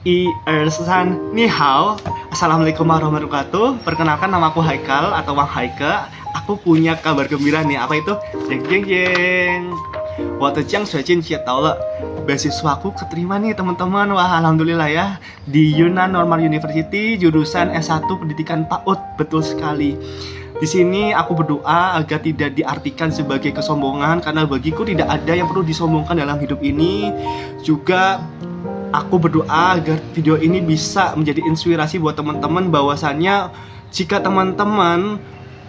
Ersan, ni hao. Assalamualaikum warahmatullahi wabarakatuh. Perkenalkan, nama aku Haikal atau Wang Haike. Aku punya kabar gembira nih. Apa itu? Jeng jeng jeng. Waktu Jiang Suijin Xie Tao le. Beasiswaku keterima nih teman-teman. Wah, alhamdulillah ya. Di Yunnan Normal University, jurusan S1 Pendidikan PAUD. Betul sekali. Di sini aku berdoa agar tidak diartikan sebagai kesombongan, karena bagiku tidak ada yang perlu disombongkan dalam hidup ini. Juga aku berdoa agar video ini bisa menjadi inspirasi buat teman-teman, bahwasannya jika teman-teman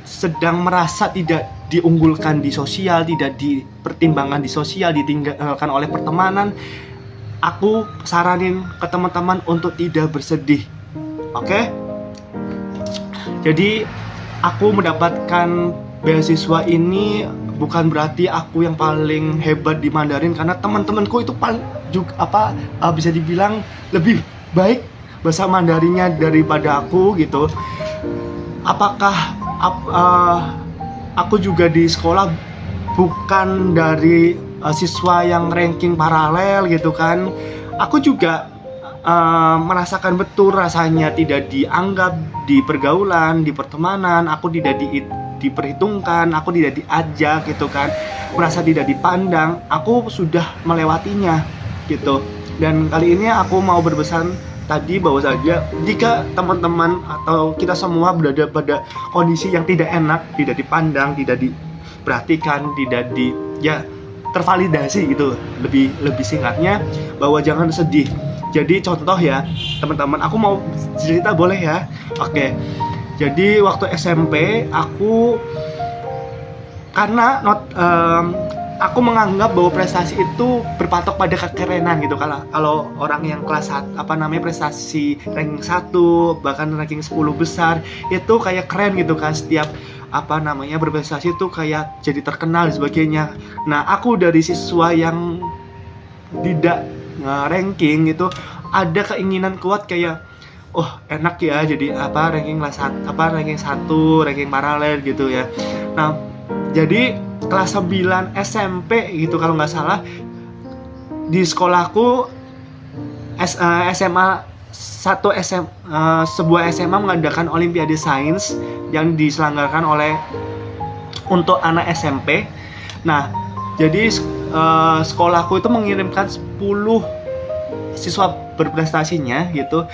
sedang merasa tidak diunggulkan di sosial, tidak dipertimbangkan di sosial, ditinggalkan oleh pertemanan, aku saranin ke teman-teman untuk tidak bersedih. Oke? Jadi aku mendapatkan beasiswa ini bukan berarti aku yang paling hebat di Mandarin, karena teman-temanku itu juga bisa dibilang lebih baik bahasa Mandarinnya daripada aku gitu. Apakah aku juga di sekolah bukan dari siswa yang ranking paralel gitu kan? Aku juga merasakan betul rasanya tidak dianggap di pergaulan, di pertemanan. Aku tidak diperhitungkan, aku tidak diajak gitu kan, merasa tidak dipandang. Aku sudah melewatinya gitu. Dan kali ini aku mau berpesan tadi bahwa saja jika teman-teman atau kita semua berada pada kondisi yang tidak enak, tidak dipandang, tidak diperhatikan, tidak tervalidasi gitu, lebih singkatnya, bahwa jangan sedih. Jadi contoh ya teman-teman, aku mau cerita boleh ya? Oke. Jadi waktu SMP aku aku menganggap bahwa prestasi itu berpatok pada kekerenan gitu. Kalau orang yang kelas prestasi ranking 1 bahkan ranking 10 besar itu kayak keren gitu kan, setiap berprestasi itu kayak jadi terkenal dan sebagainya. Nah, aku dari siswa yang tidak ranking itu ada keinginan kuat kayak, oh enak ya jadi ranking kelas ranking 1, ranking paralel gitu ya. Nah, jadi kelas 9 SMP gitu kalau nggak salah, di sekolahku sebuah SMA mengadakan Olimpiade Sains yang diselenggarakan untuk anak SMP. Nah, jadi sekolahku itu mengirimkan 10 siswa berprestasinya gitu,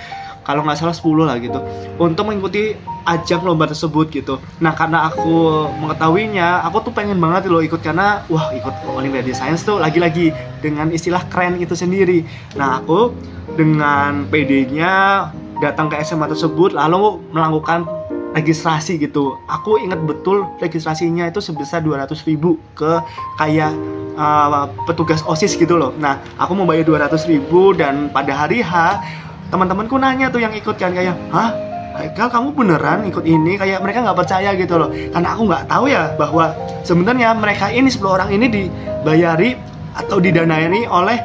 kalau nggak salah 10 lah gitu, untuk mengikuti ajang lomba tersebut gitu. Nah, karena aku mengetahuinya, aku tuh pengen banget loh ikut, karena ikut Olimpiade Sains tuh lagi-lagi dengan istilah keren itu sendiri. Nah, aku dengan PD-nya datang ke SMA tersebut lalu melakukan registrasi gitu. Aku ingat betul registrasinya itu sebesar 200.000 ke kayak petugas OSIS gitu loh. Nah, aku mau bayar 200.000 dan pada hari H teman-temanku nanya tuh yang ikut kan, kayak, hah? Haikal, kamu beneran ikut ini? Kayak mereka nggak percaya gitu loh, karena aku nggak tahu ya bahwa sebenarnya mereka ini 10 orang ini dibayari atau didanai oleh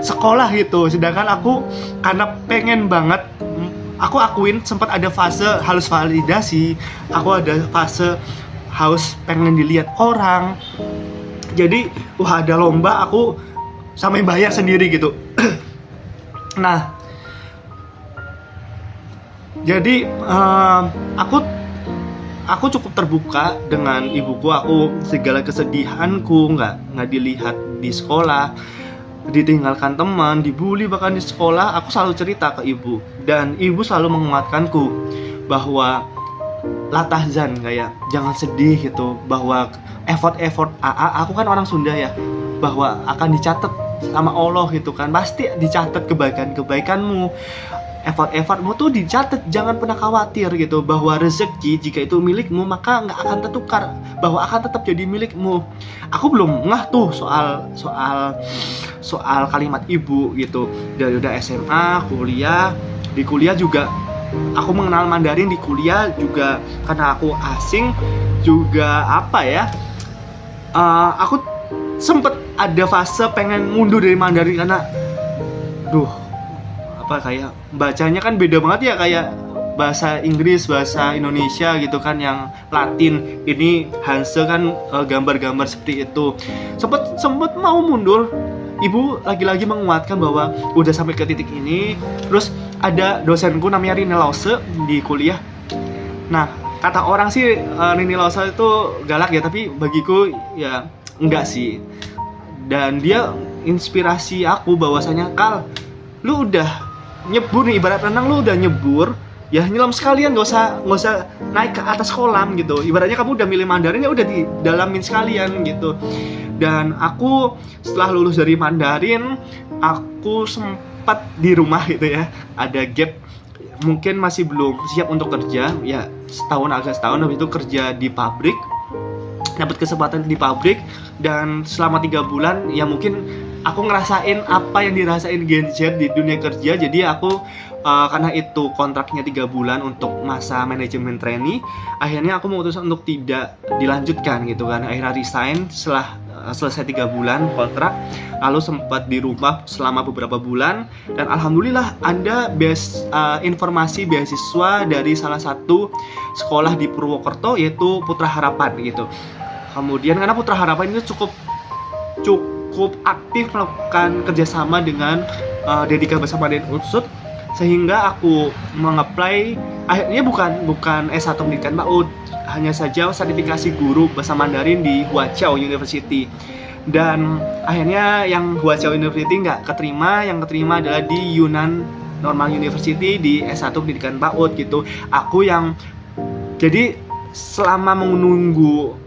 sekolah gitu. Sedangkan aku karena pengen banget, aku akuin sempat ada fase halus validasi, aku ada fase haus pengen dilihat orang. Jadi ada lomba, aku sampai bayar sendiri gitu. Nah, jadi aku cukup terbuka dengan ibuku. Aku segala kesedihanku nggak dilihat di sekolah, ditinggalkan teman, dibully bahkan di sekolah, aku selalu cerita ke ibu, dan ibu selalu menguatkanku bahwa la tahzan, kayak jangan sedih gitu, bahwa effort aku kan orang Sunda ya, bahwa akan dicatat sama Allah gitu kan, pasti dicatat kebaikanmu, effortmu tuh dicatat. Jangan pernah khawatir gitu, bahwa rezeki jika itu milikmu maka nggak akan tertukar, bahwa akan tetap jadi milikmu. Aku belum ngeh tuh soal kalimat ibu gitu. Dari udah SMA, kuliah, di kuliah juga aku mengenal Mandarin, di kuliah juga karena aku asing juga aku sempet ada fase pengen mundur dari Mandarin, karena kayak bacanya kan beda banget ya, kayak bahasa Inggris, bahasa Indonesia gitu kan, yang Latin. Ini Hanse kan gambar-gambar seperti itu. Sempet mau mundur ibu lagi-lagi menguatkan bahwa udah sampai ke titik ini. Terus ada dosenku namanya Rini Lause di kuliah. Nah, kata orang sih Rini Lause itu galak ya, tapi bagiku ya enggak sih. Dan dia inspirasi aku bahwasanya, Kal, lu udah nyebur nih, ibarat renang lu udah nyebur, ya nyelam sekalian, nggak usah naik ke atas kolam gitu. Ibaratnya kamu udah milih Mandarin, ya udah didalamin sekalian gitu. Dan aku setelah lulus dari Mandarin, aku sempat di rumah gitu ya, ada gap, mungkin masih belum siap untuk kerja ya, agak setahun habis itu kerja di pabrik, dapat kesempatan di pabrik. Dan selama 3 bulan ya mungkin aku ngerasain apa yang dirasain Gen Z di dunia kerja. Jadi aku karena itu kontraknya 3 bulan untuk masa manajemen trainee, akhirnya aku memutuskan untuk tidak dilanjutkan gitu kan. Akhirnya resign setelah selesai 3 bulan kontrak, lalu sempat di rumah selama beberapa bulan. Dan alhamdulillah ada informasi beasiswa dari salah satu sekolah di Purwokerto, yaitu Putra Harapan gitu. Kemudian karena Putra Harapan itu cukup aktif melakukan kerjasama dengan Dedika bersama dengan Unsut, sehingga aku mengapply. Akhirnya bukan S1 pendidikan PAUD, hanya saja sertifikasi guru bahasa Mandarin di Huaqiao University. Dan akhirnya yang Huaqiao University nggak keterima, yang keterima adalah di Yunnan Normal University di S1 pendidikan PAUD gitu. Jadi selama menunggu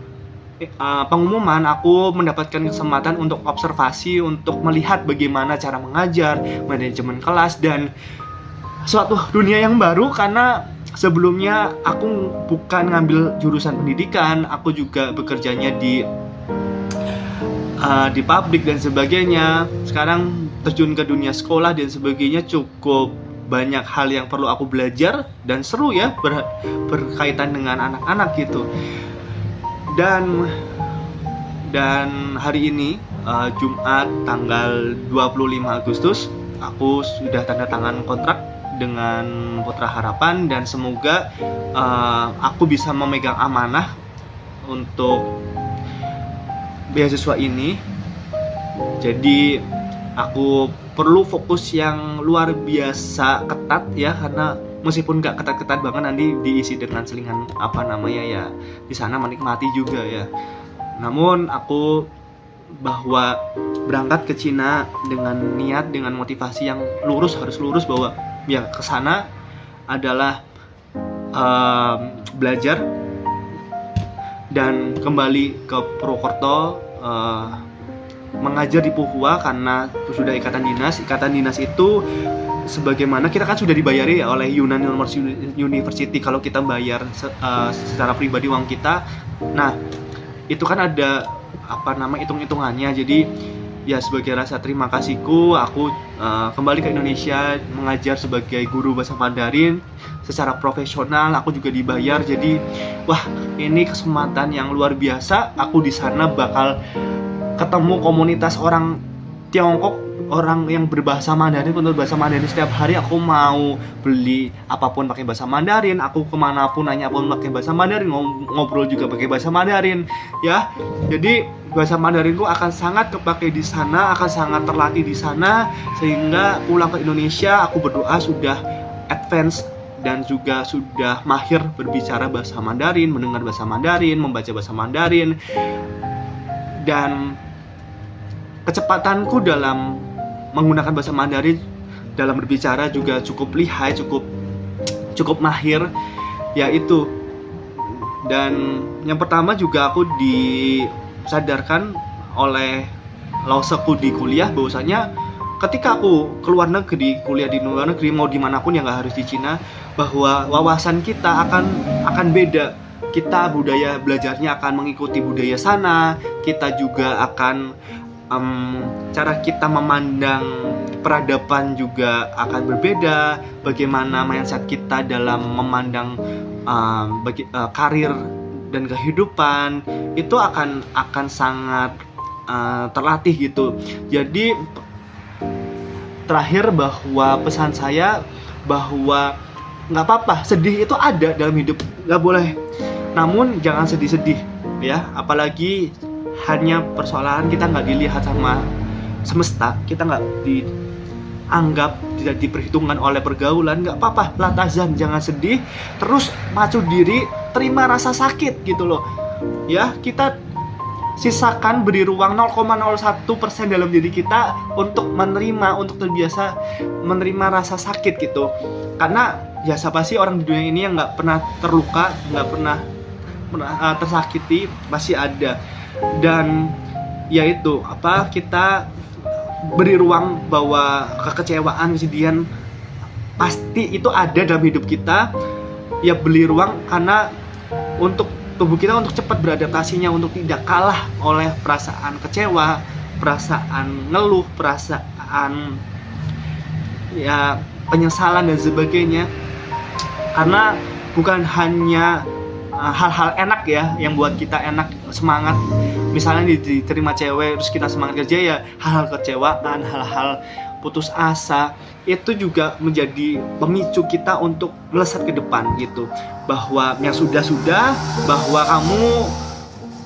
pengumuman, aku mendapatkan kesempatan untuk observasi, untuk melihat bagaimana cara mengajar, manajemen kelas, dan suatu dunia yang baru. Karena sebelumnya aku bukan ngambil jurusan pendidikan, aku juga bekerjanya di pabrik dan sebagainya. Sekarang terjun ke dunia sekolah dan sebagainya, cukup banyak hal yang perlu aku belajar dan seru ya, berkaitan dengan anak-anak gitu. Dan hari ini Jumat tanggal 25 Agustus aku sudah tanda tangan kontrak dengan Putra Harapan, dan semoga aku bisa memegang amanah untuk beasiswa ini. Jadi aku perlu fokus yang luar biasa ketat ya, karena meskipun gak ketat-ketat banget, nanti diisi dengan selingan ya di sana menikmati juga ya. Namun aku bahwa berangkat ke Cina dengan niat, dengan motivasi yang harus lurus, bahwa ya ke sana adalah belajar dan kembali ke Purwokerto, mengajar di Puhua karena sudah ikatan dinas itu sebagaimana kita kan sudah dibayari ya oleh Yunnan University. Kalau kita bayar secara pribadi uang kita, nah itu kan ada hitung-hitungannya. Jadi ya sebagai rasa terima kasihku, aku kembali ke Indonesia mengajar sebagai guru bahasa Mandarin secara profesional. Aku juga dibayar. Jadi wah, ini kesempatan yang luar biasa. Aku di sana bakal ketemu komunitas orang Tiongkok, orang yang berbahasa Mandarin, penutur bahasa Mandarin. Setiap hari aku mau beli apapun pakai bahasa Mandarin, aku kemanapun nanya apapun pakai bahasa Mandarin, ngobrol juga pakai bahasa Mandarin ya. Jadi bahasa Mandarinku akan sangat kepake di sana, akan sangat terlatih di sana, sehingga pulang ke Indonesia aku berdoa sudah advance dan juga sudah mahir berbicara bahasa Mandarin, mendengar bahasa Mandarin, membaca bahasa Mandarin. Dan kecepatanku dalam menggunakan bahasa Mandarin dalam berbicara juga cukup lihai, cukup mahir ya itu. Dan yang pertama juga aku disadarkan oleh lauseku di kuliah bahwasanya ketika aku keluar negeri, kuliah di luar negeri, mau dimanapun ya, nggak harus di Cina, bahwa wawasan kita akan beda. Kita budaya belajarnya akan mengikuti budaya sana, kita juga akan cara kita memandang peradaban juga akan berbeda. Bagaimana mindset kita dalam memandang karir dan kehidupan itu akan sangat terlatih gitu. Jadi terakhir, bahwa pesan saya bahwa nggak apa-apa, sedih itu ada dalam hidup, nggak boleh, namun jangan sedih-sedih ya. Apalagi hanya persoalan kita nggak dilihat semesta, kita nggak dianggap, tidak diperhitungkan oleh pergaulan, nggak apa-apa, la tahzan, jangan sedih, terus macu diri, terima rasa sakit gitu loh ya. Kita sisakan, beri ruang 0,01% dalam diri kita untuk menerima, untuk terbiasa menerima rasa sakit gitu. Karena ya siapa sih orang di dunia ini yang nggak pernah terluka, nggak pernah tersakiti, pasti ada. Dan ya itu apa, kita beri ruang bahwa kekecewaan, kesedihan pasti itu ada dalam hidup kita. Ya beri ruang karena untuk tubuh kita untuk cepat beradaptasinya, untuk tidak kalah oleh perasaan kecewa, perasaan ngeluh, perasaan ya penyesalan dan sebagainya. Karena bukan hanya hal-hal enak ya yang buat kita enak, semangat, misalnya diterima cewek terus kita semangat kerja, ya hal-hal kecewaan, hal-hal putus asa itu juga menjadi pemicu kita untuk melesat ke depan gitu. Bahwa yang sudah-sudah,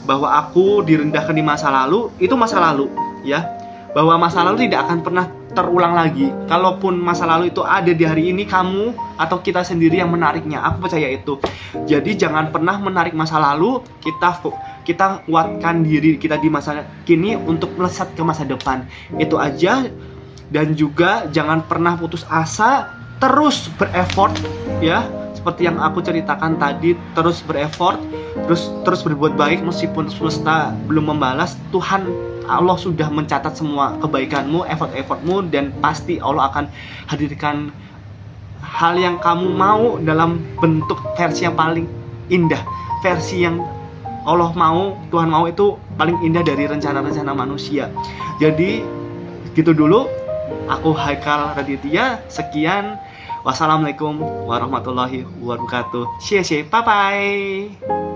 bahwa aku direndahkan di masa lalu, itu masa lalu ya. Bahwa masa lalu tidak akan pernah terulang lagi. Kalaupun masa lalu itu ada di hari ini, kamu atau kita sendiri yang menariknya. Aku percaya itu. Jadi jangan pernah menarik masa lalu, kita kuatkan diri kita di masa kini untuk melesat ke masa depan. Itu aja. Dan juga jangan pernah putus asa, terus bereffort ya, seperti yang aku ceritakan tadi, terus bereffort, terus berbuat baik meskipun semesta belum membalas. Tuhan Allah sudah mencatat semua kebaikanmu, effortmu, dan pasti Allah akan hadirkan hal yang kamu mau dalam bentuk versi yang paling indah, versi yang Allah mau, Tuhan mau itu paling indah dari rencana-rencana manusia. Jadi gitu dulu. Aku Haikal Raditya, sekian. Wassalamualaikum warahmatullahi wabarakatuh. Bye bye.